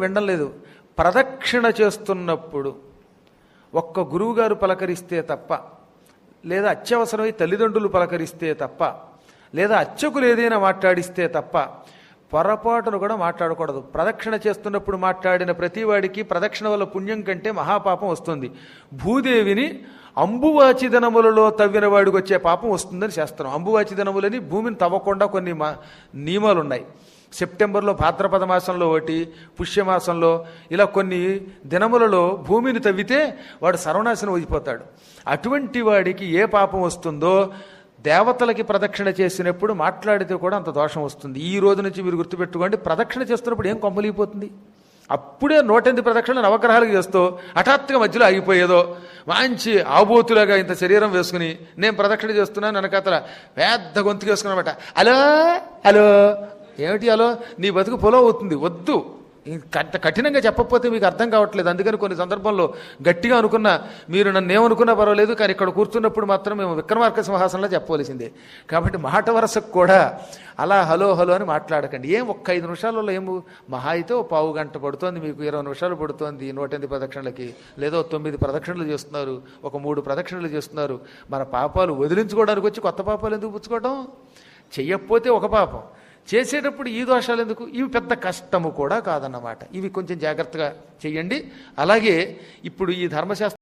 వినడం లేదు. ప్రదక్షిణ చేస్తున్నప్పుడు ఒక్క గురువుగారు పలకరిస్తే తప్ప, లేదా అత్యవసరమై తల్లిదండ్రులు పలకరిస్తే తప్ప, లేదా అర్చకులు ఏదైనా మాట్లాడిస్తే తప్ప పొరపాటును కూడా మాట్లాడకూడదు. ప్రదక్షిణ చేస్తున్నప్పుడు మాట్లాడిన ప్రతివాడికి ప్రదక్షిణ వల్ల పుణ్యం కంటే మహాపాపం వస్తుంది. భూదేవిని అంబువాచి దినములలో తవ్విన వాడికి వచ్చే పాపం వస్తుందని శాస్త్రం. అంబువాచి దినములని భూమిని తవ్వకుండా కొన్ని నియమాలు ఉన్నాయి. సెప్టెంబర్లో భాద్రపద మాసంలో ఒకటి, పుష్యమాసంలో ఇలా కొన్ని దినములలో భూమిని తవ్వితే వాడు సర్వనాశనం అయిపోతాడు. అటువంటి వాడికి ఏ పాపం వస్తుందో దేవతలకి ప్రదక్షిణ చేసినప్పుడు మాట్లాడితే కూడా అంత దోషం వస్తుంది. ఈ రోజు నుంచి మీరు గుర్తుపెట్టుకోండి, ప్రదక్షిణ చేస్తున్నప్పుడు ఏం కొమ్మలిగిపోతుంది. అప్పుడే 108 ప్రదక్షిణ నవగ్రహాలకు చేస్తూ హఠాత్తుగా మధ్యలో ఆగిపోయేదో మంచి ఆబోతులాగా ఇంత శరీరం వేసుకుని నేను ప్రదక్షిణ చేస్తున్నాను వెనకాతల పెద్ద గొంతుకు వేసుకున్నమాట, హలో హలో ఏమిటి హలో, నీ బతుకు పొలం అవుతుంది. వద్దు, అంత కఠినంగా చెప్పకపోతే మీకు అర్థం కావట్లేదు. అందుకని కొన్ని సందర్భంలో గట్టిగా అనుకున్నా, మీరు నన్ను ఏమనుకున్నా పర్వాలేదు, కానీ ఇక్కడ కూర్చున్నప్పుడు మాత్రం మేము విక్రమార్క సింహాసనంలో చెప్పవలసిందే. కాబట్టి మాట వరసకు కూడా అలా హలో హలో అని మాట్లాడకండి. ఏం ఒక్క 5 నిమిషాలలో ఏము మహా అయితే ఓ పావు గంట పడుతోంది, మీకు 20 నిమిషాలు పడుతోంది 108 ప్రదక్షిణలకి. లేదో 9 ప్రదక్షిణలు చేస్తున్నారు, ఒక 3 ప్రదక్షిణలు చేస్తున్నారు. మన పాపాలు వదిలించుకోవడానికి వచ్చి కొత్త పాపాలు ఎందుకు పుచ్చుకోవడం? చెయ్యకపోతే ఒక పాపం, చేసేటప్పుడు ఈ దోషాలు ఎందుకు? ఇవి పెద్ద కష్టము కూడా కాదన్నమాట. ఇవి కొంచెం జాగ్రత్తగా చెయ్యండి. అలాగే ఇప్పుడు ఈ ధర్మశాస్త్రం